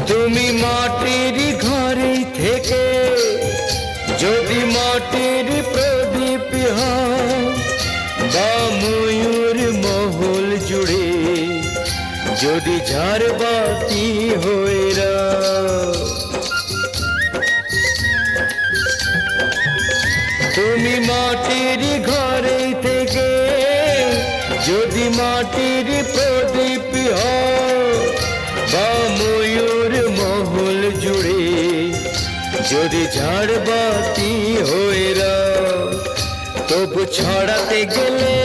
তুমি মাটির ঘরে থেকে যদি মাটির প্রদীপ হও বা ময়ূর মহল জুড়ে যদি ঝাড়বাতি হয়ে রাও, তুমি মাটির ঘরে থেকে যদি মাটির প্রদীপ হও বা ময়ূর মহল জুড়ে যদি ঝাড়বাতি হয়ে রাও, তবু ছড়াতে গেলে